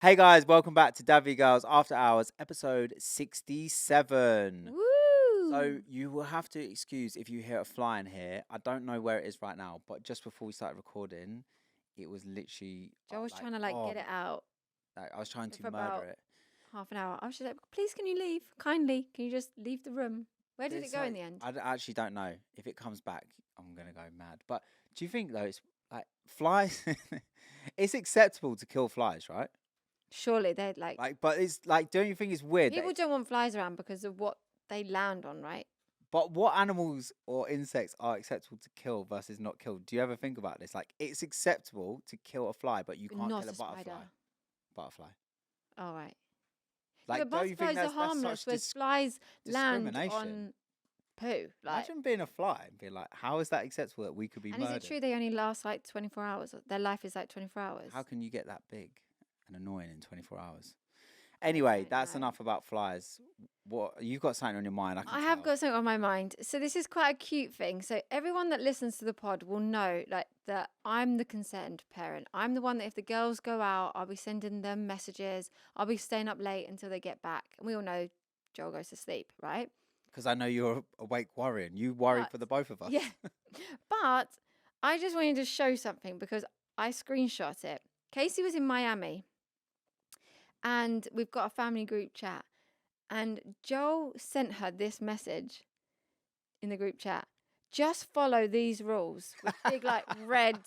Hey guys, welcome back to DadVGirls After Hours, episode 67. So Woo! you will have to excuse if you hear a fly in here. I don't know where it is right now, but just before we started recording, it was literally Joe was like, trying to get it out I was trying to for murder about it. half an hour. I was just like, please, can you leave? Kindly, can you just leave the room? Where did it It's go in like the end? actually don't know if it comes back. I'm gonna go mad. But do you think though it's like flies? It's acceptable to kill flies, right? Surely they're But it's like, don't you think it's weird that people don't want flies around because of what they land on, right? But what animals or insects are acceptable to kill versus not kill? Do you ever think about this? Like, it's acceptable to kill a fly, but you But can't not kill a a butterfly. spider. Butterfly. All right. Yeah, Like, but don't you think butterflies are that's harmless, such whereas flies land discrimination? on poo. Imagine being a fly and being like, how is that acceptable that we could be And is it murdered? true they only last 24 hours? Their life is 24 hours. How can you get that big and annoying in 24 hours? I Anyway, don't that's know. enough about flies. What you've got something on your mind? I can I have tell. got something on my mind. So this is quite a cute thing. So everyone that listens to the pod will know that I'm the concerned parent. I'm the one that if the girls go out, I'll be sending them messages. I'll be staying up late until they get back. And we all know Joel goes to sleep, right? Because I know you're awake worrying. You worry But for the both of us. yeah. But I just wanted to show something because I screenshot it. Casey was in Miami and we've got a family group chat. And Joel sent her this message in the group chat. Just follow these rules with big red.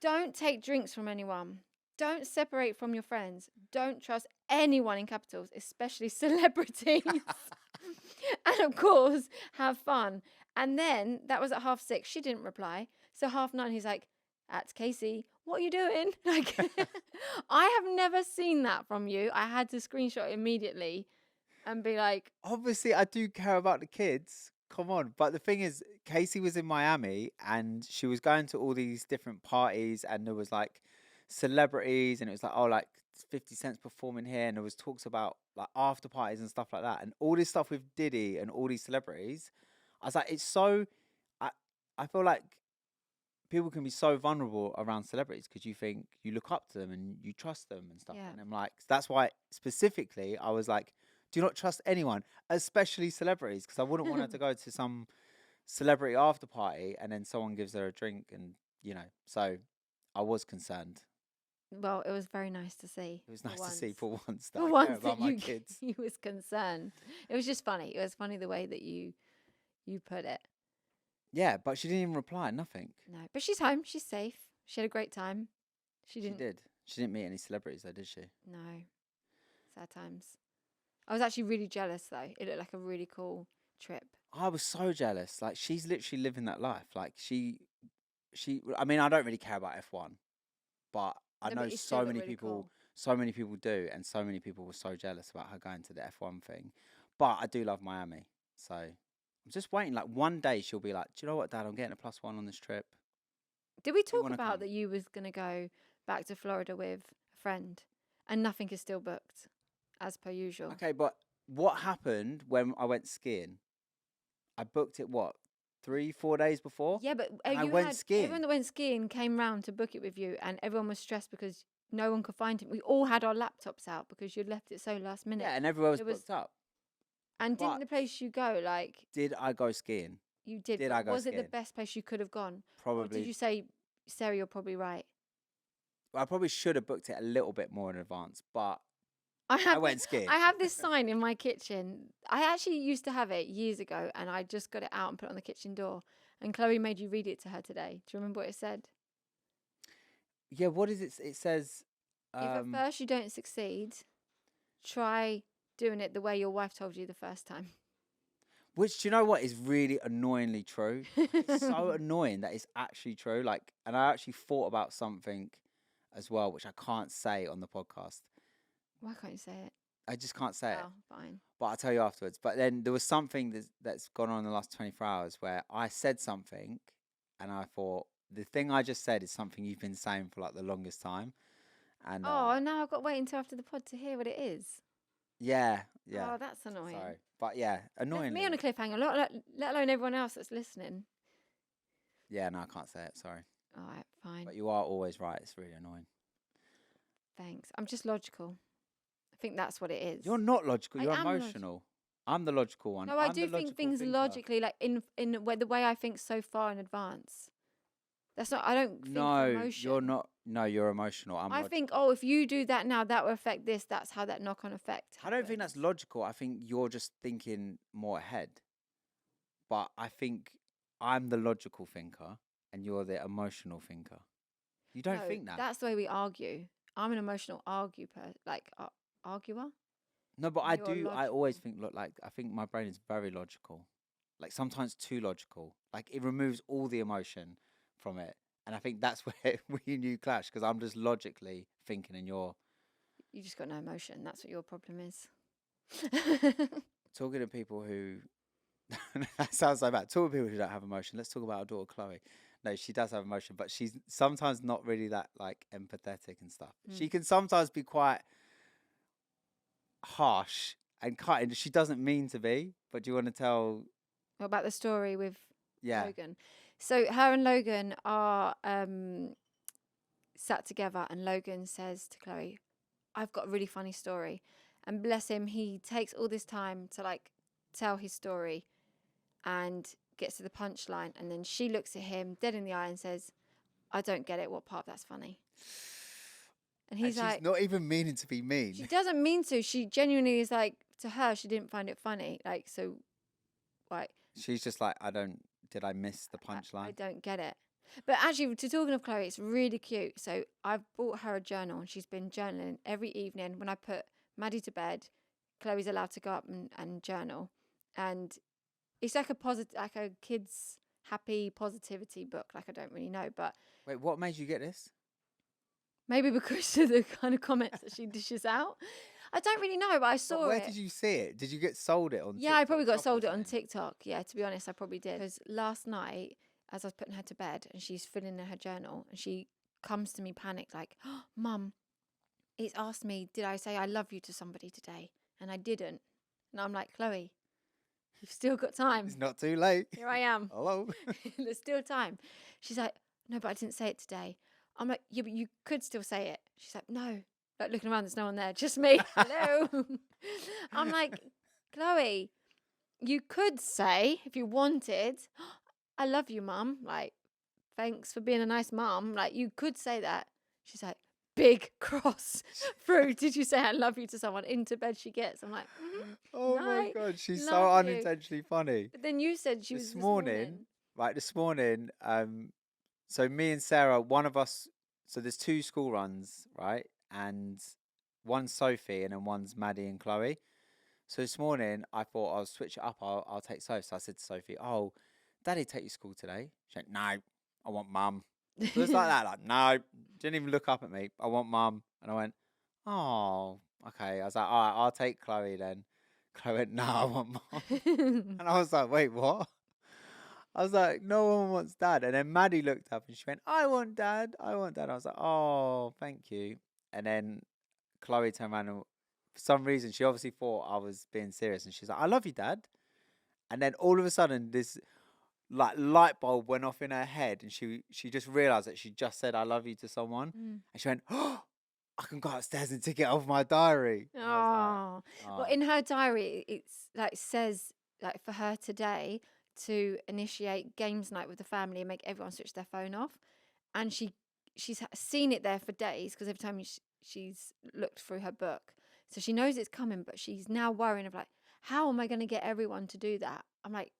Don't take drinks from anyone. Don't separate from your friends. Don't trust anyone in capitals, especially celebrities. And of course, have fun. And then that was at 6:30. She didn't reply. So 9:30, he's like, "That's Casey. What are you doing?" Like, I have never seen that from you. I had to screenshot it immediately and be like, Obviously, I do care about the kids. Come on. But the thing is, Casey was in Miami and she was going to all these different parties, and there was like celebrities, and it was like, oh, like 50 Cent's performing here. And there was talks about like after parties and stuff like that. And all this stuff with Diddy and all these celebrities. I was like, it's so. I, I feel like people can be so vulnerable around celebrities because you think you look up to them and you trust them and stuff. yeah. And I'm like, that's why specifically I was like, do not trust anyone, especially celebrities, because I wouldn't want her to go to some celebrity after party and then someone gives her a drink and so I was concerned. Well, it was very nice to see. It was For nice to see once. for once that For I care once about that my you kids. you was concerned. It was just funny. It was funny the way that you put it. Yeah, but she didn't even reply, nothing. No, but she's home. She's safe. She had a great time. She She didn't. did. She didn't meet any celebrities though, did she? No, sad times. I was actually really jealous though. It looked like a really cool trip. I was so jealous. Like, she's literally living that life. Like, I mean, I don't really care about F1, but I No, know but it still so looked many really people, cool. so many people do, and so many people were so jealous about her going to the F1 thing. But I do love Miami, so I'm just waiting. Like, one day she'll be like, "Do you know what, Dad? I'm getting a +1 on this trip. Did we Do you talk want to about come?" that you was gonna go back to Florida with a friend, and nothing is still booked, as per usual? Okay, but what happened when I went skiing? I booked it what 3, 4 days before, Yeah, but and I you went had everyone skiing. that went skiing came round to book it with you, and everyone was stressed because no one could find him. We all had our laptops out because you'd left it so last Yeah, minute. and everywhere was It was, booked up. and didn't But the place you go did I go skiing? you did? Did I But go was it the skiing? best place you could have gone, or did Probably. you say, Sarah, you're probably right? I probably should have booked it a little bit more in advance, but I I have went skiing. I have this sign in my kitchen. I actually used to have it years ago, and I just got it out and put it on the kitchen door. And Chloe made you read it to her today. Do you remember what it said? Yeah, what is it? It says, If at um, first you don't succeed, try doing it the way your wife told you the first time. which do you know what is really annoyingly true? Like, it's so annoying that it's actually true. Like, and I actually thought about something as well, which I can't say on the podcast. Why can't you say it? I just can't say it, Oh, fine. but I'll tell you afterwards. But then there was something that's gone on in the last 24 hours where I said something, and I thought the thing I just said is something you've been saying for like the longest time, and Oh, now I've got to wait until after the pod to hear what it is. yeah, yeah. Oh, that's Sorry, annoying. but yeah, Left me on annoyingly, a cliffhanger, let alone everyone else that's listening. yeah. No, I can't say it. Sorry, All right, fine. but you are always right. It's really annoying. Thanks. I'm just logical. I think that's what it is. You're not logical. I You're am emotional. I'm the logical one. No, I I'm the do think logical things thinker. logically, like in the way I think so far in advance. That's not. I don't think for No, emotion. you're not. No, you're emotional. I'm I logical. think, oh, if you do that now, that will affect this. That's how that knock-on effect I don't think that's happens. logical. I think you're just thinking more ahead. But I think I'm the logical thinker and you're the emotional thinker. You don't No, think that? that's the way we argue. I'm an emotional arguer. No, but and I you're do. I always logical. think, look, like, I think my brain is very logical. Like, sometimes too logical. Like, it removes all the emotion from it. And I think that's where we and you clash because I'm just logically thinking and you're You just got no emotion. That's what your problem is. talking to people who. That sounds so bad. Talking to people who don't have emotion. Let's talk about our daughter, Chloe. No, she does have emotion, but she's sometimes not really that, like, empathetic and stuff. She can sometimes be quite harsh and cutting. She doesn't mean to be, but do you want to tell? What about the story with Yeah. Logan? So her and Logan are sat together, and Logan says to Chloe, I've got a really funny story. And bless him, he takes all this time to like tell his story and gets to the punchline. And then she looks at him dead in the eye and says, I don't get it. What part of that's funny? And he's And she's like, not even meaning to be mean. she doesn't mean to. She genuinely is like, to her, she didn't find it funny. Like, so, like, She's just like, did I miss the I punchline? don't get it. But actually, to talking of Chloe, it's really cute. So I've bought her a journal, and she's been journaling every evening. When I put Maddie to bed, Chloe's allowed to go up and journal, and it's like a kids happy positivity book. Like I don't really know, but Wait, what made you get this? maybe because of the kind of comments that she dishes out. I don't really know, but I saw But where it. did you see it? Did you get sold it on Yeah, TikTok I probably got Shop or sold it on something? TikTok. Yeah, to be honest, I probably did. Because last night, as I was putting her to bed and she's filling in her journal, and she comes to me panicked, like, oh, Mum, it's asked me, did I say I love you to somebody today? And I didn't. And I'm like, Chloe, you've still got time. It's not too late. Here I am. Hello. There's still time. She's like, no, but I didn't say it today. I'm like, yeah, but you could still say it. She's like, no. Like looking around, there's no one there, just me. Hello. I'm like, Chloe, you could say if you wanted, I love you, Mum. Like, thanks for being a nice mum. Like, you could say that. She's like, big cross through. Did you say I love you to someone? Into bed she gets. I'm like, Oh my no, God, she's so love you. unintentionally funny. But then you said she was this morning. This morning, so me and Sarah, one of us, so there's two school runs, right? And one's Sophie and then one's Maddie and Chloe. So this morning, I thought I'll switch it up. I'll take Sophie. So I said to Sophie, "Oh, Daddy take you to school today?" She went, "No, I want Mum." So it's like that, like, no, didn't even look up at me. I want Mum. And I went, "Oh, okay." I was like, "All right, I'll take Chloe then." Chloe went, "No, I want Mum." And I was like, "Wait, what?" I was like, "No one wants Dad." And then Maddie looked up and she went, "I want Dad. I want Dad." I was like, "Oh, thank you." And then Chloe turned around and for some reason she obviously thought I was being serious and she's like, "I love you, Dad." And then all of a sudden this like light bulb went off in her head and she just realised that she just said "I love you" to someone and she went, "Oh, I can go upstairs and tick it off my diary." And I was Oh, like, well, oh. in her diary, it's like says like for her today to initiate games night with the family and make everyone switch their phone off, and she's seen it there for days because every time she's looked through her book, so she knows it's coming, but she's now worrying of like, how am I going to get everyone to do that? I'm like,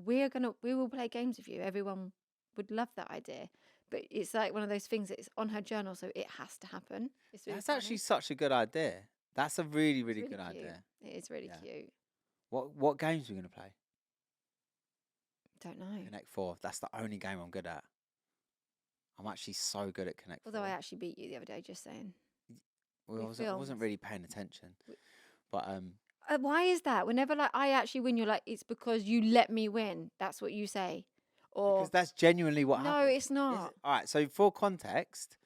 we will play games with you. Everyone would love that idea. But it's like one of those things that's on her journal, so it has to happen. It's really That's funny. actually such a good idea. That's a really, It's really really good cute. idea. It is really Yeah. cute. What games are we gonna play? Don't know. Connect Four. That's the only game I'm good at. I'm actually so good at Connect Although 4. I actually beat you the other day, just saying. Well, I We wasn't filmed. really paying attention. But Why is that? Whenever like I actually win, you're like, it's because you let me win. That's what you say. Or because that's genuinely what no, happened. it's not. All right, so for context,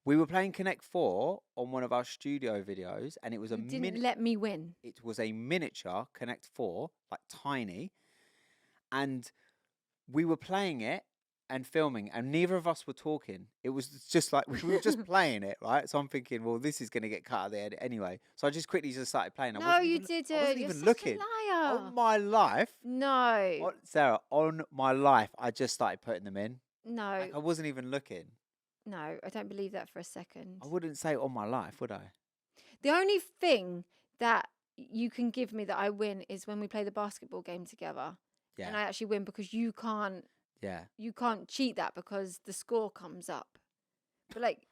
we were playing Connect 4 on one of our studio videos and it was You didn't let me win. it was a miniature Connect 4, like tiny, and we were playing it and filming, and neither of us were talking. It was just like we were just playing it, right? So I'm thinking, well, this is gonna get cut out of the edit anyway. So I just quickly just started playing. No, you I wasn't didn't. You're even such a looking. liar. On my life, No, Sarah, on my life, I just started putting them in. no, Like I wasn't even looking. no. I don't believe that for a I second. wouldn't say on my life, would I? The only thing that you can give me that I win is when we play the basketball game together, and Yeah, I actually win because yeah. you can't cheat that because the score comes up. But like,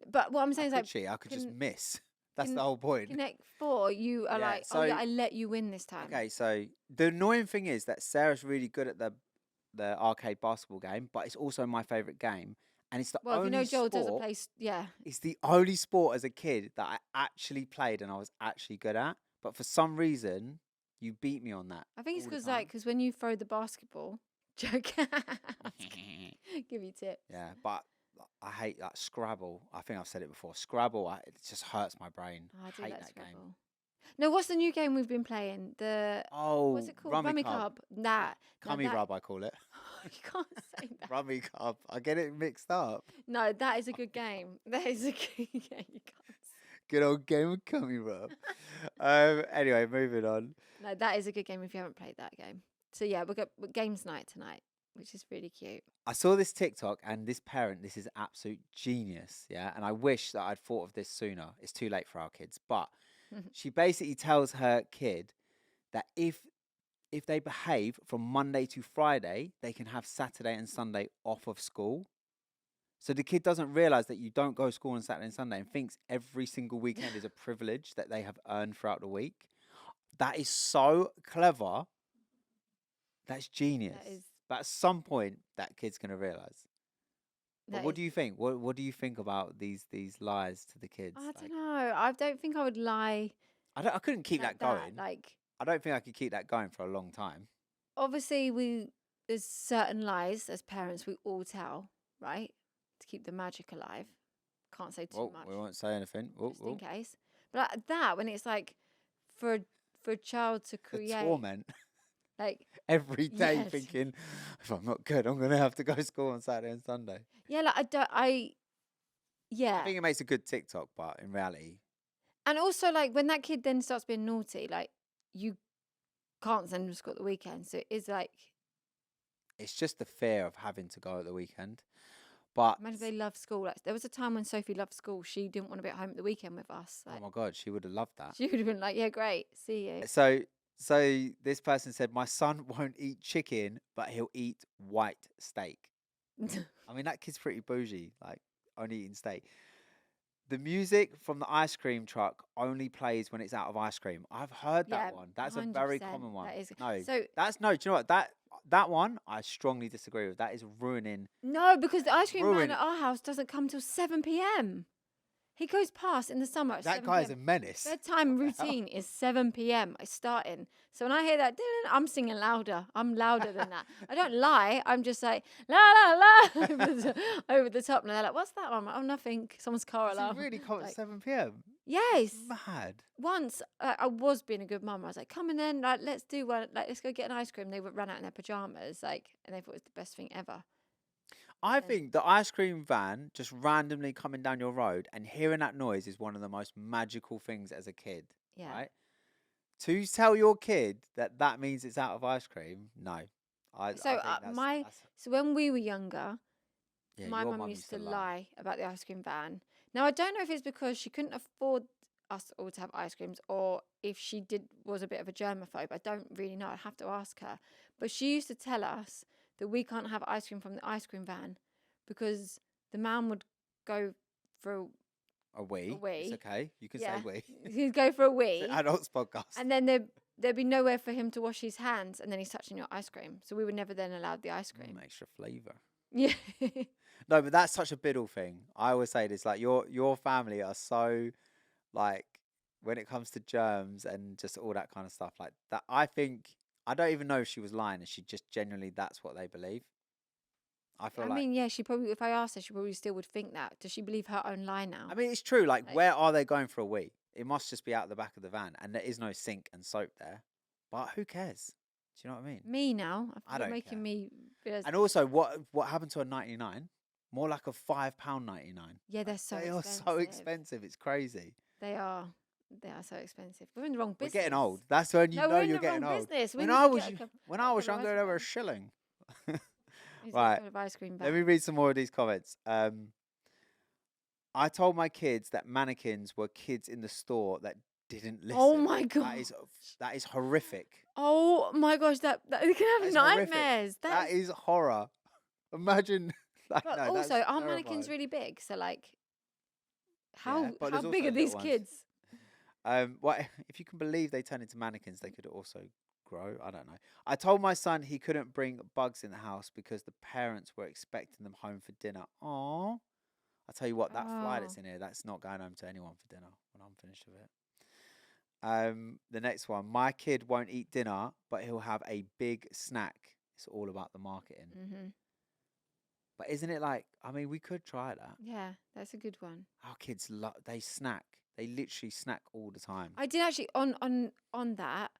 but what I'm I saying is could like, cheat. I could just can miss. That's the can whole point. Connect Four, you are Yeah. like, oh yeah, So I let you win this time. okay. So the annoying thing is that Sarah's really good at the arcade basketball game, but it's also my favorite game, and it's the Well, if you only know Joel doesn't sport. play, yeah, It's the only sport as a kid that I actually played and I was actually good at. But for some reason, you beat me on that I think it's all the because time. because when you throw the basketball, joke, give you tips. Yeah, but I hate that Scrabble. I think I've said it before. Scrabble, it just hurts my brain. Oh, I do I hate like that game. Scrabble. No, what's the new game we've been playing? What's Oh, it called? Rummy Rummy Cub. Cub. Nah, now Cummy that Rub, I call it. you can't say that. Rummy Cub. I get it mixed up. No, that is a good game. That is a good game. You can't. Good old game of Cummy Rub. Anyway, moving on. No, that is a good game if you haven't played that game. So yeah, we're games night tonight, which is really cute. I saw this TikTok and this parent, this is absolute genius. Yeah. And I wish that I'd thought of this sooner. It's too late for our kids. But she basically tells her kid that if they behave from Monday to Friday, they can have Saturday and Sunday off of school. So the kid doesn't realize that you don't go to school on Saturday and Sunday and thinks every single weekend is a privilege that they have earned throughout the week. That is so clever. That's genius. That is But at some point, that kid's gonna realize. But that what is. do you think? What do you think about these lies to the kids? I Like, don't know. I don't think I would lie I couldn't keep like that that. going. Like I don't think I could keep that going for a long time. obviously there's certain lies as parents we all tell, right? To keep the magic alive. Can't say too Well, much, we won't say anything. Whoa, just in whoa. case. But like that when it's like for for a child to The create torment like every day, yes. thinking if I'm not good, I'm gonna have to go to school on Saturday and Sunday. Yeah, like I yeah. think it makes a good TikTok, but in reality, And also like when that kid then starts being naughty, like you can't send them to school at the weekend. So it is like it's just the fear of having to go at the weekend. But imagine if they love school. Like there was a time when Sophie loved school. She didn't want to be at home at the weekend with us. oh Like my god, she would have loved that. she would have been like, yeah, great, see you. So this person said, my son won't eat chicken, but he'll eat white steak. I mean, that kid's pretty bougie, like only eating steak. The music from the ice cream truck only plays when it's out of ice cream. I've heard Yeah, that one. That's a very 100%. common one. That is No, so do you know what? That one I strongly disagree with. That is ruining. no, because the ice cream man Ruin. at our house doesn't come till 7 p.m. He goes past in the summer at That 7 guy is p.m. a menace. Bedtime What the hell? routine is 7 p.m. It's starting. So when I hear that, I'm singing louder. I'm louder than that. I don't lie. I'm just like, la, la, la, over the top. And they're like, what's that one? I'm like, oh, nothing. Someone's car Does he alarm. really come at Like, 7 p.m.? yes. Mad. Once I was being a good mum. I was like, come in then. Like, let's do one. Like, let's go get an ice cream. They would run out in their pajamas. Like, and they thought it was the best thing ever. I Then, think the ice cream van just randomly coming down your road and hearing that noise is one of the most magical things as a kid, yeah. right? To tell your kid that that means it's out of ice cream, no. I So think that's so when we were younger, yeah. my Your mum mum used to lie about the ice cream van. Now I don't know if it's because she couldn't afford us all to have ice creams, or if she was a bit of a germaphobe. I don't really know. I have to ask her. But she used to tell us that we can't have ice cream from the ice cream van because the man would go for a wee. a wee. It's okay. You can Yeah, say wee. he'd go for a It's wee, an adults podcast. and then there'd be nowhere for him to wash his hands, and then he's touching your ice cream. So we were never then allowed the ice cream. Extra flavour. Yeah. No, but that's such a biddle thing. I always say this, like your family are so like when it comes to germs and just all that kind of stuff like that. I think I don't even know if she was lying and she just genuinely that's what they believe. I feel I like mean, yeah, she probably, if I asked her, she probably still would think that. Does she believe her own lie now? I mean it's true, like Like, where are they going for a wee? It must just be out the back of the van and there is no sink and soap there. But who cares? Do you know what I mean? Me now. I You're don't making care. me realize. And also, what happened to a 99? More like a £5.99. Yeah, they're Like, so they are so expensive. expensive. It's crazy. They are. They are so expensive. We're in the wrong We're business. getting old. That's when you No, know we're in you're the wrong getting old. business. We When need I to was get a y- couple, when I was couple of younger, ice they were a cream. shilling. We need to get a Right. couple of ice cream Let back. me read some more of these comments. I told my kids that mannequins were kids in the store that didn't Oh listen. my god. That is horrific. Oh my gosh, that you can That have is horrific. nightmares. That is horror. Imagine. Like, But no, also, that's aren't mannequins terrifying. really big? So like, Yeah, how but how there's also big are little these ones. kids? What if you can believe they turn into mannequins? They could also grow. I don't know. I told my son he couldn't bring bugs in the house because the parents were expecting them home for dinner. Aww. I tell you what, that fly Oh, that's in here, that's not going home to anyone for dinner when I'm finished with it. The next one, my kid won't eat dinner, but he'll have a big snack. It's all about the marketing. mhm. But isn't it like? I mean, we could try that. Yeah, that's a good one. Our kids they snack. They literally snack all the time. I did actually on that.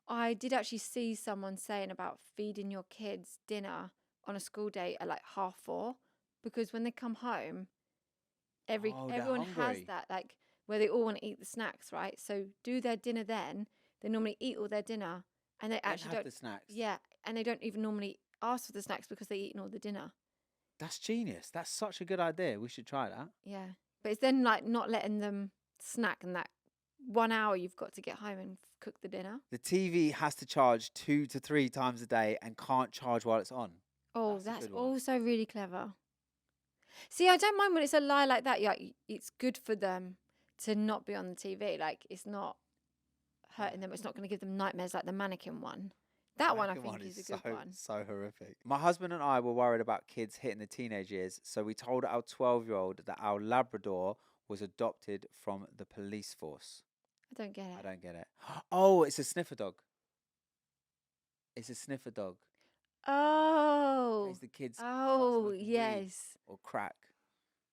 I did actually see someone saying about feeding your kids dinner on a school day at like 4:30, because when they come home, Oh, they're everyone has hungry. that, like, where they all want to eat the snacks, right? So do their dinner then. They normally eat all their dinner, and they Then actually have don't. the snacks. Yeah, and they don't even normally ask for the snacks because they eaten all the dinner. That's genius. That's such a good idea. We should try that. Yeah, but it's then like not letting them snack in that 1 hour you've got to get home and cook the dinner. The TV has to charge 2 to 3 times a day and can't charge while it's on. Oh, That's a that's good one. also really clever. See, I don't mind when it's a lie like that. Yeah, it's good for them to not be on the TV. Like, it's not hurting Yeah. them. It's not going to give them nightmares like the mannequin one. The That one I mannequin think one is is a good one. so horrific. My husband and I were worried about kids hitting the teenage years, so we told our 12-year-old that our Labrador was adopted from the police force. I don't get I it. don't get it. Oh, it's a sniffer dog. It's a sniffer dog. Oh, Makes the kids start oh, smoking weed yes. or crack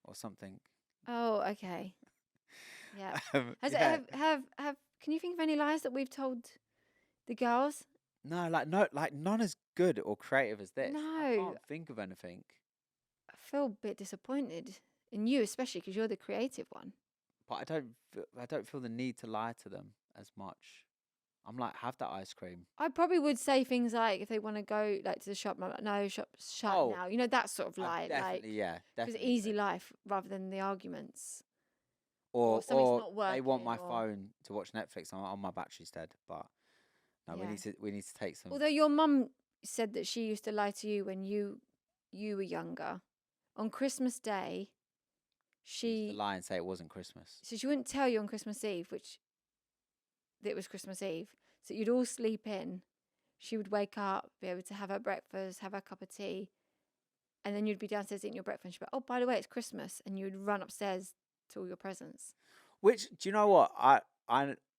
or something. Oh, okay. Yeah. Yeah. Can you think of any lies that we've told the girls? No, like none as good or creative as this. I No. can't think of anything. I feel a bit disappointed in you, especially because you're the creative one. But I don't feel the need to lie to them as much. I'm like, have that ice cream. I probably would say things like, if they want to go like to the shop, I'm like, no, shop's shut Oh, now. You know, that sort of lie, definitely, yeah, because definitely. easy life rather than the arguments, Or something's not they want working, my or phone to watch Netflix on my battery's dead. But no, yeah. we need to take some. Although your mum said that she used to lie to you when you were younger. On Christmas Day, She used to she lie and say it wasn't Christmas. so she wouldn't tell you on Christmas Eve, that it was Christmas Eve. So you'd all sleep in. She would wake up, be able to have her breakfast, have her cup of tea, and then you'd be downstairs eating your breakfast. She'd be like, "Oh, by the way, it's Christmas," and you'd run upstairs to all your presents. Which, do you know what? I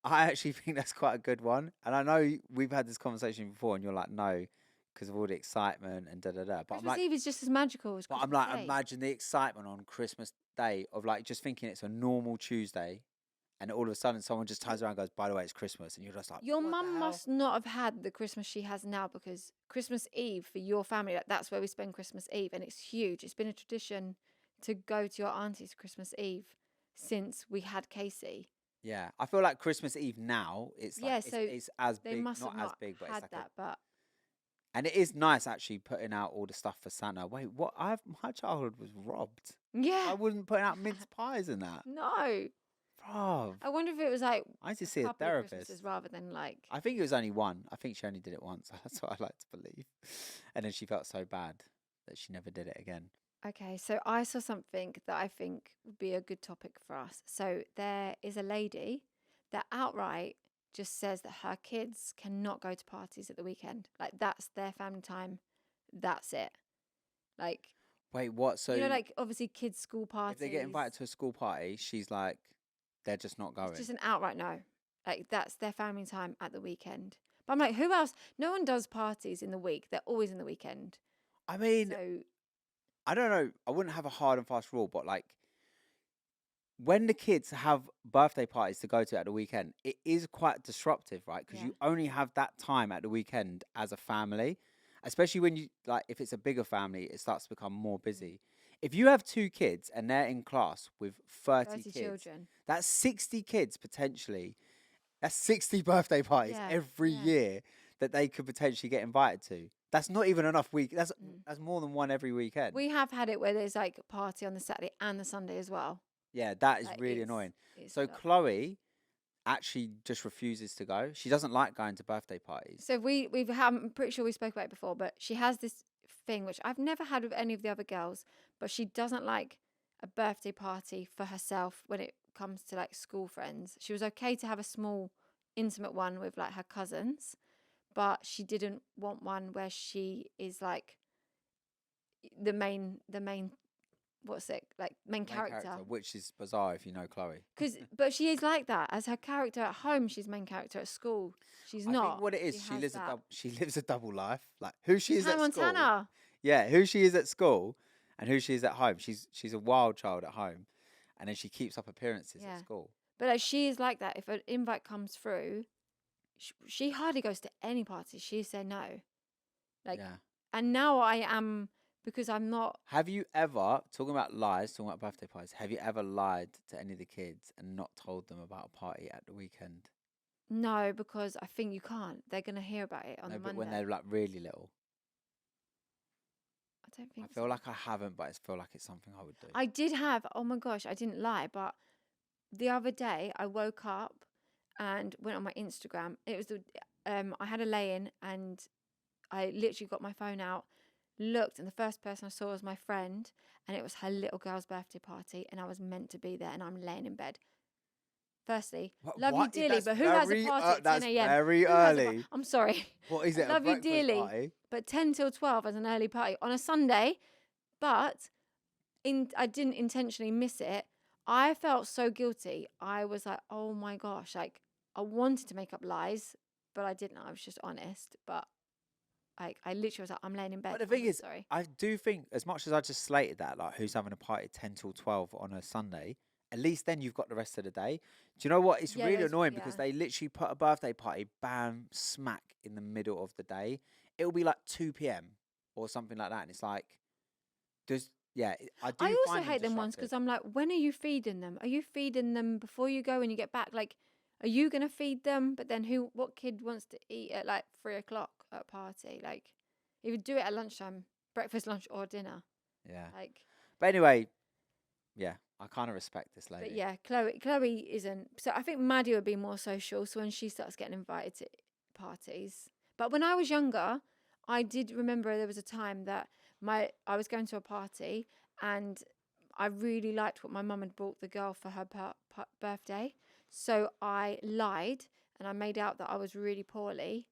actually think that's quite a good one. And I know we've had this conversation before, and you're like, no, because of all the excitement and da da da. But I'm Christmas like, Eve is just as magical as but I'm Christmas like, Day. imagine the excitement on Christmas Day of like just thinking it's a normal Tuesday, and all of a sudden someone just turns around and goes, by the way, it's Christmas, and you're just like, Your what the mum hell? must not have had the Christmas she has now, because Christmas Eve for your family, like, that's where we spend Christmas Eve, and it's huge. It's been a tradition to go to your auntie's Christmas Eve since we had Kaci. Yeah, I feel like Christmas Eve now, it's like Yeah, so it's as they big, must not have as not big, but it's had like that, but and it is nice actually putting out all the stuff for Santa. Wait, what? My childhood was robbed. yeah. I wasn't putting out mince pies and that. No. Bruv. I wonder if it was like I need to a see a couple of therapist. Christmases rather than like. I think it was only one. I think she only did it once. That's what I like to believe. And then she felt so bad that she never did it again. Okay, so I saw something that I think would be a good topic for us. So there is a lady that outright just says that her kids cannot go to parties at the weekend. Like, that's their family time. That's it. Like, Wait, what? So like, obviously kids' school parties. if they get invited to a school party, she's like, they're just not going. It's just an outright no. Like, that's their family time at the weekend. But I'm like, who else? No one does parties in the week. They're always in the weekend. I mean, So I don't know. I wouldn't have a hard and fast rule, but like, when the kids have birthday parties to go to at the weekend, it is quite disruptive, right? Because Yeah. you only have that time at the weekend as a family, especially when you like if it's a bigger family, it starts to become more Mm. busy. If you have two kids and they're in class with 30 30 kids, children. that's 60 kids potentially. That's 60 birthday parties Yeah. every Yeah. year that they could potentially get invited to. That's not even enough week. Mm. That's more than one every weekend. We have had it where there's like a party on the Saturday and the Sunday as well. Yeah, that is Like really annoying. it's a So lot. Chloe actually just refuses to go. She doesn't like going to birthday parties. So we've I'm pretty sure we spoke about it before, but she has this thing which I've never had with any of the other girls, but she doesn't like a birthday party for herself when it comes to like school friends. She was okay to have a small intimate one with like her cousins, but she didn't want one where she is like the main what's it like main Main character. character, which is bizarre if you know Chloe. But she is like that as her character at home. She's main character at school. She's I think not. what it She is, has that. she lives a double life. Like who she She's is Hannah at school. Montana. Yeah, who she is at school and who she is at home. She's a wild child at home, and then she keeps up appearances at Yeah. school. But like, she is like that. If an invite comes through, she hardly goes to any parties. She say no. Like, Yeah. and now I am because I'm not. Have you ever, talking about lies, talking about birthday parties, have you ever lied to any of the kids and not told them about a party at the weekend? No, because I think you can't. They're gonna hear about it on No, the but when Monday. they're like really little. I don't I think so. feel like I haven't, but I feel like it's something I would do. I did have. Oh my gosh, I didn't lie, but the other day I woke up and went on my Instagram. It was the I had a lay-in and I literally got my phone out, looked, and the first person I saw was my friend, and it was her little girl's birthday party, and I was meant to be there, and I'm laying in bed. Firstly, love you What? dearly, That's but who has a very, party at 10 that's a.m.? very Who has a party? early. I'm sorry. What is I it? A love you breakfast dearly, party? but 10 till 12 as an early party on a Sunday, but I didn't intentionally miss it. I felt so guilty. I was like, oh my gosh, like I wanted to make up lies, but I didn't. I was just honest. But like I literally was like, I'm laying in bed. But the I'm thing really is, sorry. I do think, as much as I just slated that, like who's having a party 10 till 12 on a Sunday, at least then you've got the rest of the day. Do you know what? It's Yeah, really there's annoying yeah. because they literally put a birthday party, bam, smack in the middle of the day. It'll be like 2 p.m. or something like that. And it's like, yeah, I do I also find them hate them ones disruptive. because I'm like, when are you feeding them? Are you feeding them before you go when you get back? Like, are you gonna feed them? But then what kid wants to eat at like 3 o'clock at a party? Like, you would do it at lunchtime, breakfast, lunch, or dinner. Yeah. Like, But anyway, yeah, I kind of respect this but lady. yeah, Chloe isn't. So I think Maddie would be more social. So when she starts getting invited to parties, but when I was younger, I did remember there was a time that I was going to a party and I really liked what my mum had bought the girl for her birthday. So I lied and I made out that I was really poorly.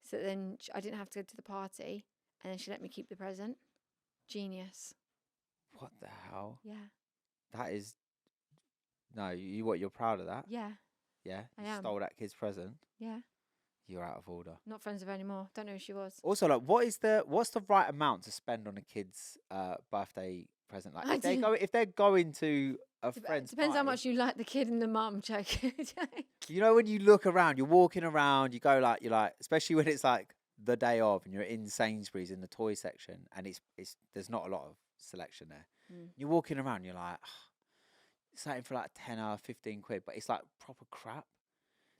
So then I didn't have to go to the party, and then she let me keep the present. Genius. What the hell? Yeah. That is, no, what, you're proud of that? Yeah. Yeah? I You am. stole that kid's present? Yeah. You're out of order. Not friends with her anymore. Don't know who she was. Also, like, what's the right amount to spend on a kid's birthday present? Like, I do. if they're going to a friend's Depends how party, much you like the kid and the mum. Joking. you know, when you look around, you're walking around, you go like, you're like, especially when it's like the day of, and you're in Sainsbury's in the toy section, and it's there's not a lot of selection there. Mm. You're walking around, you're like, something for like 10 or 15 quid, but it's like proper crap.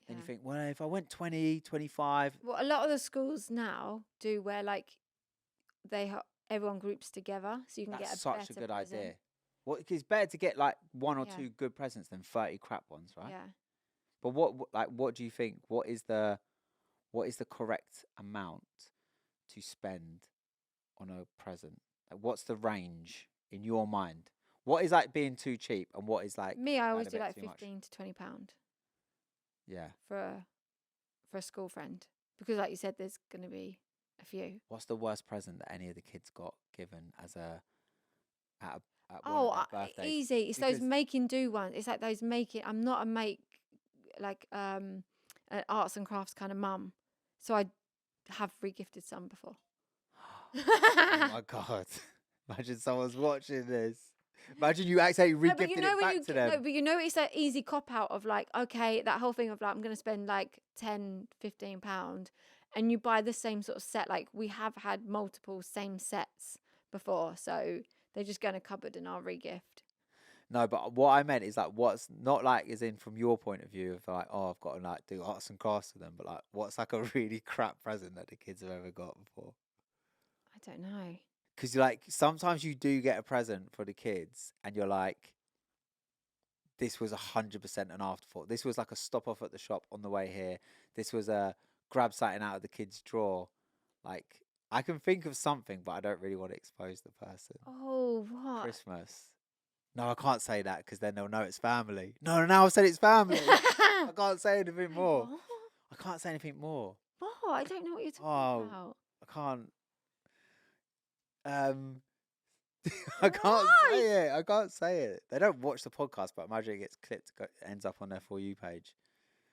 Then you Yeah. think, well, if I went 20, 25, Well, a lot of the schools now do where like everyone groups together, so you can get that's a such a better good present. idea. Well, it's better to get like one or Yeah. two good presents than 30 crap ones, right? Yeah. But what do you think? What is the correct amount to spend on a present? Like, what's the range in your mind? What is like being too cheap, and what is like Me, I always a do bit like too much? 15 to £20 Yeah. for a school friend because, like you said, there's gonna be a few. What's the worst present that any of the kids got given as at one Oh, of their birthdays? easy. It's those Because make and do ones. It's like those making. I'm not a make like an arts and crafts kind of mum, so I have regifted some before. oh my god! Imagine someone's watching this. Imagine you accidentally No, but you regifted know it when back you to get, no, them. but you know it's that easy cop out of like, okay, that whole thing of like I'm gonna spend like 10, 15 pound, and you buy the same sort of set. Like we have had multiple same sets before, so they just go in a cupboard and I'll regift. No, but what I meant is like what's not like is in from your point of view of like, oh, I've got to like do arts and crafts with them, but like what's like a really crap present that the kids have ever got before? I don't know. Because like sometimes you do get a present for the kids and you're like, this was 100% an afterthought. This was like a stop off at the shop on the way here. This was a grab something out of the kid's drawer. Like I can think of something, but I don't really want to expose the person. Oh, what? Christmas. No, I can't say that because then they'll know it's family. No, no, now I've said it's family. I can't say anything more. What? I can't say anything more. What? I don't know what you're talking Oh, about. I can't. Um, I can't Why? say it. I can't say it. They don't watch the podcast, but imagine it gets clipped, ends up on their For You page.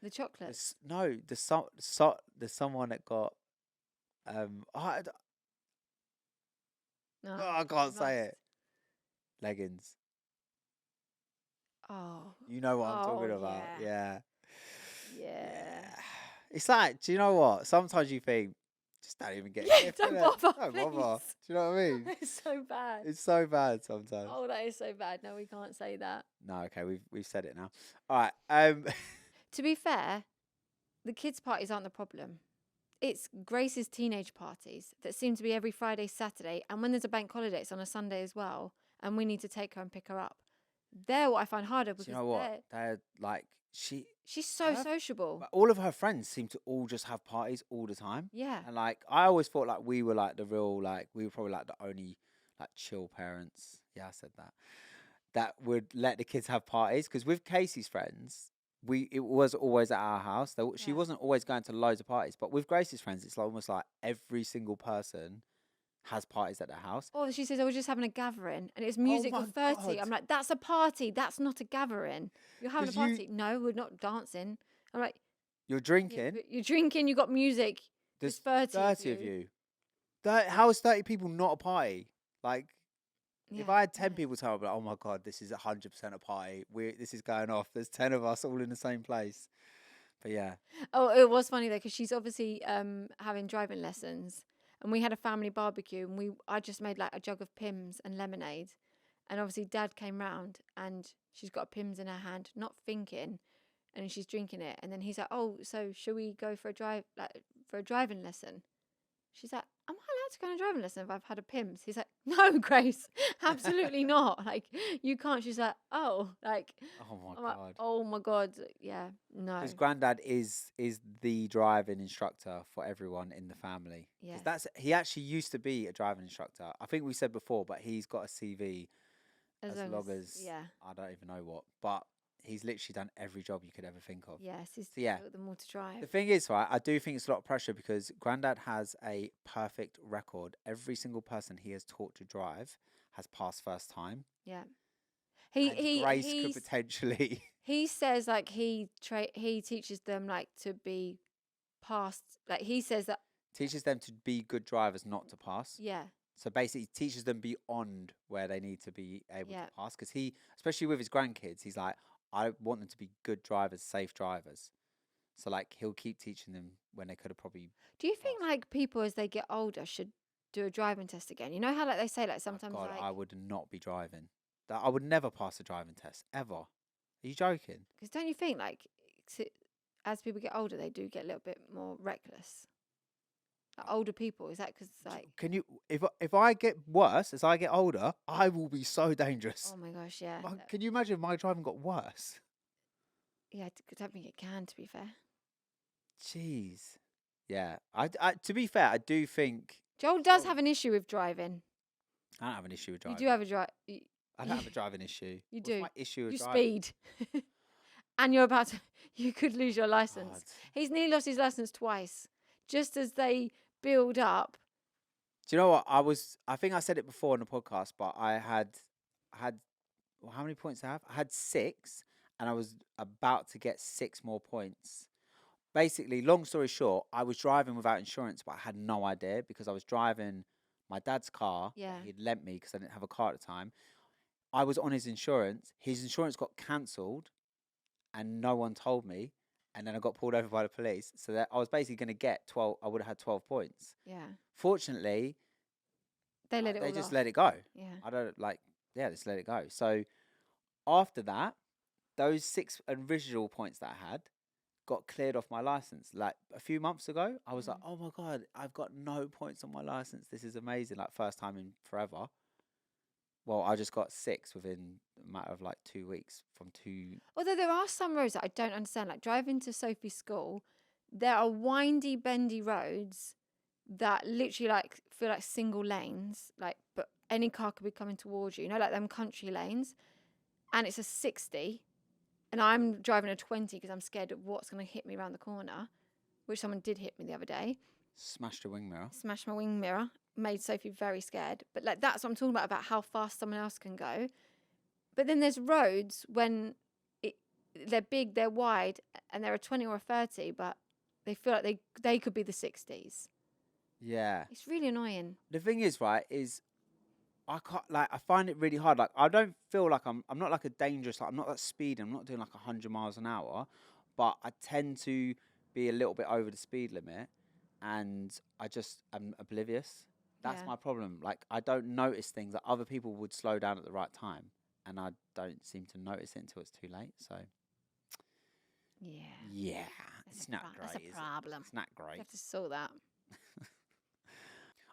The chocolates. No, there's someone that got. No, I you can't say must. it. Leggings. Oh. You know what I'm Oh, talking about. yeah. Yeah. Yeah. It's like, do you know what? Sometimes you think, just don't even get a Yeah, gift, don't innit? bother, Don't bother. please. Do you know what I mean? It's so bad. It's so bad sometimes. Oh, that is so bad. No, we can't say that. No, okay, we've said it now. All right. To be fair, the kids' parties aren't the problem. It's Grace's teenage parties that seem to be every Friday, Saturday, and when there's a bank holiday, it's on a Sunday as well, and we need to take her and pick her up. They're what I find harder Do because you know what? They're like she's so her sociable. but all of her friends seem to all just have parties all the time. Yeah. And like I always thought like we were like the real like we were probably like the only like chill parents. Yeah, I said that. That would let the kids have parties because with Casey's friends, it was always at our house. She Yeah. wasn't always going to loads of parties, but with Grace's friends, it's almost like every single person has parties at their house. Or she says, I was just having a gathering and it's Oh music for my 30. God. I'm like, that's a party. That's not a gathering. You're having a 'Cause party. No, we're not dancing. I'm like, you're yeah, drinking. but you're drinking, you got music. There's There's 30 30 of you. How is 30 people not a party? Like, Yeah. if I had 10 people tell me, like, oh my God, this is 100% a party. This is going off. There's 10 of us all in the same place. But yeah. Oh, it was funny though, because she's obviously having driving lessons. And we had a family barbecue and I just made like a jug of Pimm's and lemonade. And obviously Dad came round and she's got a Pimm's in her hand, not thinking, and she's drinking it. And then he's like, "Oh, so should we go for a driving lesson?" She's like, "Am I allowed to go on a driving lesson if I've had a Pimm's?" He's like, "No, Grace, absolutely not. Like, you can't." She's like, "Oh, like, Oh my I'm like, God. oh my God, yeah, no, Because Granddad is the driving instructor for everyone in the family. yes, Because he actually used to be a driving instructor. I think we said before, but he's got a CV as long as yeah, I don't even know what. But he's literally done every job you could ever think of. yes, he's So yeah. taught them all to drive. The thing is, right, I do think it's a lot of pressure because Grandad has a perfect record. Every single person he has taught to drive has passed first time. Yeah, And Grace could potentially. he says like he teaches them like to be past. Like he says that teaches them to be good drivers, not to pass. yeah, So basically, teaches them beyond where they need to be able Yeah. to pass. Because especially with his grandkids, he's like, I want them to be good drivers, safe drivers. So like, he'll keep teaching them when they could have probably. Do you think like people as they get older should do a driving test again? You know how like they say like Oh sometimes God, like I would not be driving. I would never pass a driving test ever. Are you joking? because don't you think like as people get older they do get a little bit more reckless? Like older people, is that because like Can you? If I get worse as I get older, I will be so dangerous. oh my gosh, yeah, Can you imagine if my driving got worse? yeah, I don't think it can. To be fair, Jeez. Yeah. To be fair, I do think Joel does have an issue with driving. I don't have an issue with You driving. do have a I don't have a driving issue. You What's do. my issue with You driving? speed, and you're about to. You could lose your license. God. He's nearly lost his license twice, just as they build up. Do you know what? I think I said it before in the podcast, but I had well, how many points I have? I had 6 and I was about to get 6 more points. Basically, long story short, I was driving without insurance, but I had no idea because I was driving my dad's car. Yeah. He'd lent me because I didn't have a car at the time. I was on his insurance. His insurance got cancelled, and no one told me. And then I got pulled over by the police. So that I was basically going to get 12. I would have had 12 points. Yeah. Fortunately, They let it they all just off. let it go. Yeah. I don't like. Yeah, just let it go. So after that, those 6 original points that I had got cleared off my license. Like a few months ago, I was like, Mm. "Oh my god, I've got no points on my license. This is amazing!" Like first time in forever. Well, I just got 6 within a matter of like 2 weeks from 2. Although there are some roads that I don't understand. Like driving to Sophie's school, there are windy, bendy roads that literally like feel like single lanes. Like, but any car could be coming towards you. You know, like them country lanes, and it's a 60, and I'm driving a 20 because I'm scared of what's going to hit me around the corner, which someone did hit me the other day. Smashed a wing mirror. Smashed my wing mirror, made Sophie very scared. But like that's what I'm talking about how fast someone else can go. But then there's roads when it, they're big, they're wide, and they're a 20 or a 30, but they feel like they could be the 60s. Yeah. It's really annoying. The thing is, right, is I can't like I find it really hard. Like I don't feel like I'm not like a dangerous. Like I'm not that speeding. I'm not doing like 100 miles an hour, but I tend to be a little bit over the speed limit, and I just am oblivious. That's Yeah. my problem. Like I don't notice things that other people would slow down at the right time, and I don't seem to notice it until it's too late. So Yeah. yeah, it's not That's a great, is it? problem. It's not You great. have to sort that.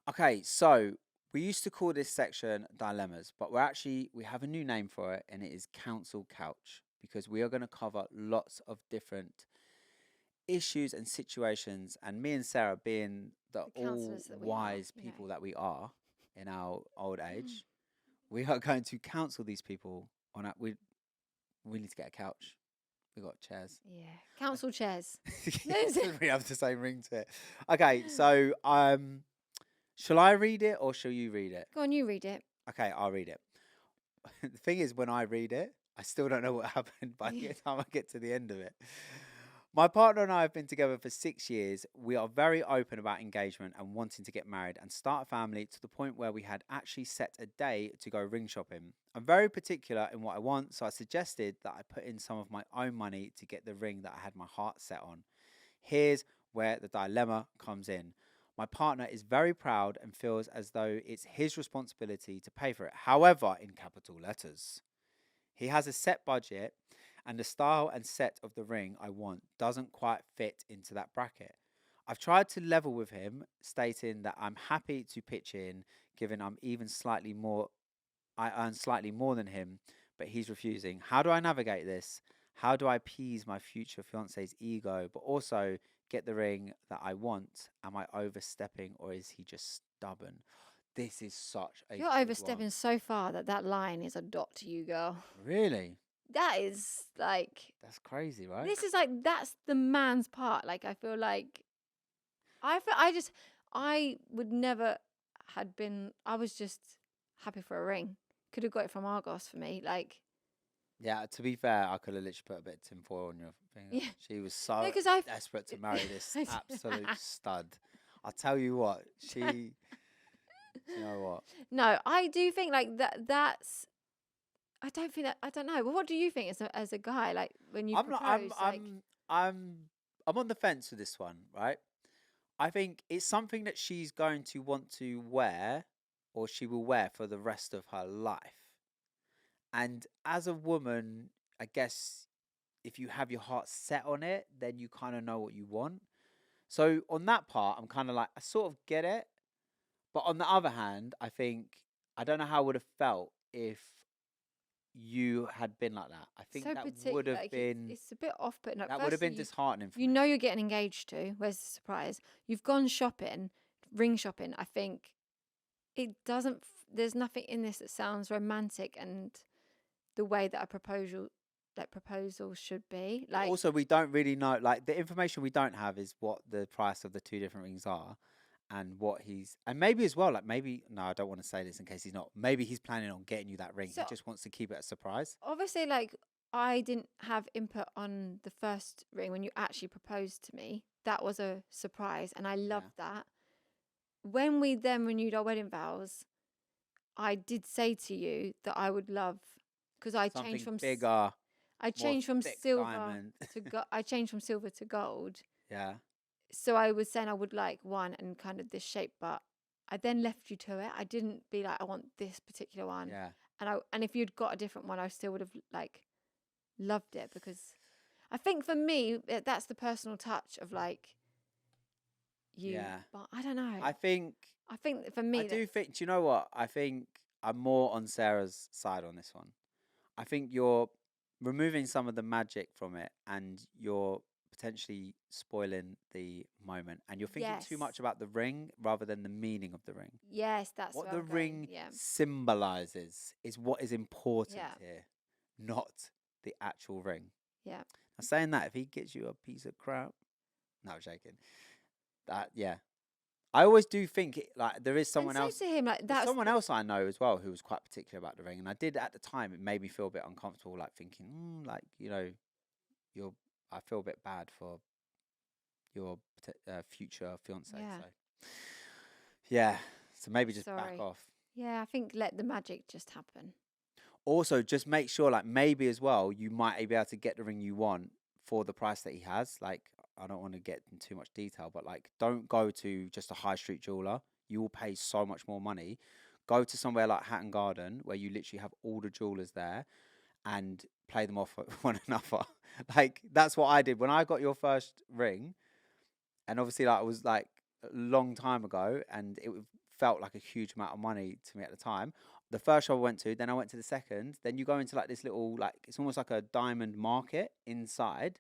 Okay, so we used to call this section dilemmas, but we have a new name for it, and it is council couch because we are going to cover lots of different issues and situations. And me and Sarah, being the The all counsellors that we are, wise you people know. that we are in our old age, we are going to counsel these people on our, we need to get a couch. We got chairs. Yeah. Council chairs. It doesn't really have the same ring to it. Okay, so shall I read it or shall you read it? Go on, you read it. Okay, I'll read it. The thing is, when I read it, I still don't know what happened by the time I get to the end of it. My partner and I have been together for 6 years. We are very open about engagement and wanting to get married and start a family to the point where we had actually set a day to go ring shopping. I'm very particular in what I want, so I suggested that I put in some of my own money to get the ring that I had my heart set on. Here's where the dilemma comes in. My partner is very proud and feels as though it's his responsibility to pay for it. However, in capital letters, he has a set budget, and the style and set of the ring I want doesn't quite fit into that bracket. I've tried to level with him, stating that I'm happy to pitch in, given I earn slightly more than him, but he's refusing. How do I navigate this? How do I appease my future fiance's ego, but also get the ring that I want? Am I overstepping, or is he just stubborn? This is such a You're good overstepping one. so far that line is a dot to you, girl. Really? That is like, That's crazy, right? this is like, that's the man's part. Like, I feel like, I would never had been, I was just happy for a ring. Could have got it from Argos for me. Like, Yeah, to be fair, I could have literally put a bit of tinfoil on your finger. yeah. She was No, so because I, desperate to marry this I absolute stud. I'll tell you what, you know what? no, I do think like that's, I don't think that, I don't know. Well, what do you think as a guy, like when you I'm not. propose, like, I'm. I'm on the fence with this one, right? I think it's something that she's going to want to wear, or she will wear for the rest of her life. And as a woman, I guess if you have your heart set on it, then you kind of know what you want. So on that part, I'm kind of like, I sort of get it. But on the other hand, I think I don't know how I would have felt if you had been like that. I think so that would particular. have Like been it's a bit off putting. Like, that would have been firstly, disheartening for you me. know you're getting engaged to. Where's the surprise? You've gone shopping, ring shopping. I think it doesn't. There's nothing in this that sounds romantic and the way that a proposal should be. But Like, also, we don't really know. Like the information we don't have is what the price of the two different rings are, and what he's and maybe as well. Like maybe no, I don't want to say this in case he's not. Maybe he's planning on getting you that ring. He so just wants to keep it a surprise. obviously, like, I didn't have input on the first ring when you actually proposed to me. That was a surprise, and I Yeah. loved that. When we then renewed our wedding vows, I did say to you that I would love because I changed Something from bigger, I more changed from thick silver diamond. to I changed from silver to gold. Yeah. So I was saying I would like one and kind of this shape, but I then left you to it. I didn't be like, I want this particular one. Yeah. And if you'd got a different one, I still would have like loved it, because I think for me that's the personal touch of like you. Yeah. But I don't know. I think I think for I me do that's think, do you know what? I think I'm more on Sarah's side on this one. I think you're removing some of the magic from it and you're potentially spoiling the moment and you're thinking too yes, much about the ring rather than the meaning of the ring. yes, that's What where the I'm going. ring Yeah, symbolizes is what is important yeah, here, not the actual ring. yeah. Now, saying that, if he gets you a piece of crap, no, I'm joking. That, yeah. I always do think like there is And someone say else. to him like There's that's someone else I know as well who was quite particular about the ring, and I did at the time. It made me feel a bit uncomfortable, like thinking, like you're. I feel a bit bad for your future fiance. yeah. So yeah, so maybe just back Sorry. off. Yeah, I think let the magic just happen. Also, just make sure, like maybe as well, you might be able to get the ring you want for the price that he has. Like, I don't want to get in too much detail, but like, don't go to just a high street jeweler. You will pay so much more money. Go to somewhere like Hatton Garden, where you literally have all the jewelers there and play them off one another. Like, that's what I did when I got your first ring. And obviously, like, it was like a long time ago, and felt like a huge amount of money to me at the time. The first shop I went to, then I went to the second. Then you go into like this little, like it's almost like a diamond market inside,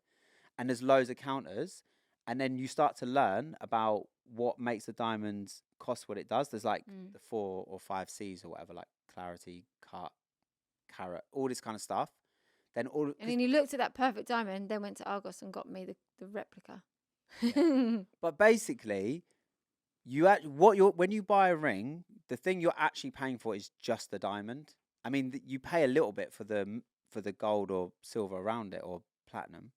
and there's loads of counters, and then you start to learn about what makes a diamond cost what it does. There's like Mm. the 4 or 5 C's or whatever, like clarity, cut, carat, all this kind of stuff. Then all, And then you looked at that perfect diamond, then went to Argos and got me the replica. yeah. But basically, when you buy a ring, the thing you're actually paying for is just the diamond. I mean, you pay a little bit for the gold or silver around it or platinum,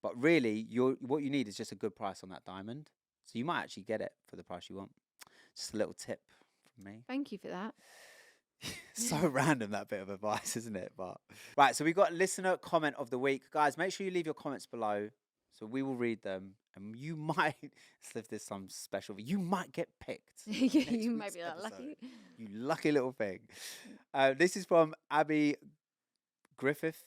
but really, what you need is just a good price on that diamond. So you might actually get it for the price you want. Just a little tip from me. Thank you for that. So random, that bit of advice, isn't it? But right, so we got listener comment of the week, guys. Make sure you leave your comments below, so we will read them, and you might, if there's some special, you might get picked. You might be that lucky. You lucky little thing. This is from Abby Griffiths.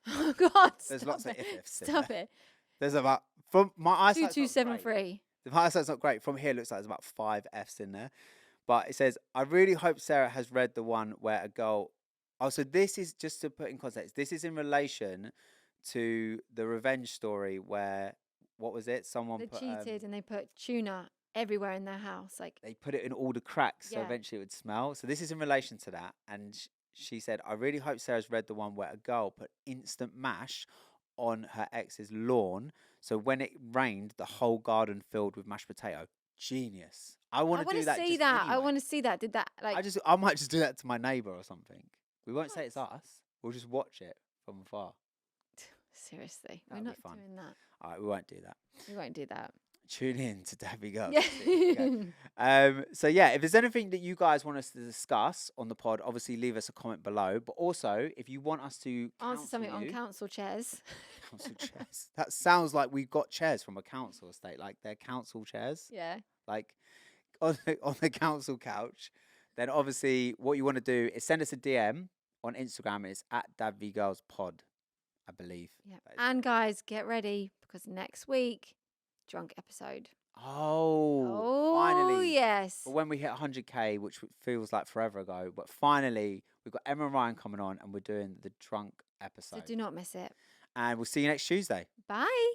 Oh God! There's lots of it. ifs in Stop there. it. There's about, from my eyesight's not great. 2273. My eyesight's not great. From here, it looks like there's about 5 F's in there. But it says, I really hope Sarah has read the one where a girl. Oh, so this is just to put in context. This is in relation to the revenge story where, what was it? Someone They put. cheated and they put tuna everywhere in their house. Like, They put it in all the cracks, so Yeah. eventually it would smell. So this is in relation to that. And she said, I really hope Sarah's read the one where a girl put instant mash on her ex's lawn. So when it rained, the whole garden filled with mashed potato. Genius. I I want to want do to that. see Just that. I anyway. want to see that. Did that like? I might just do that to my neighbour or something. We won't say it's What? us. We'll just watch it from afar. Seriously, That'll we're be not fun. doing that. All right, we won't do that. We won't do that. Tune in to DadVGirls. Yeah. Okay. So yeah, if there's anything that you guys want us to discuss on the pod, obviously leave us a comment below. But also, if you want us to Answer something counsel on you- council chairs. council chairs. That sounds like we got chairs from a council estate, like they're council chairs, Yeah. like on the council couch. Then obviously, what you want to do is send us a DM on Instagram. It's at DadVGirlsPod, I believe. Yeah. That is And guys, get ready because next week, drunk episode. Oh, Oh finally. yes. But when we hit 100K, which feels like forever ago, but finally we've got Emma and Ryan coming on and we're doing the drunk So episode. do not miss it. And we'll see you next Tuesday. Bye.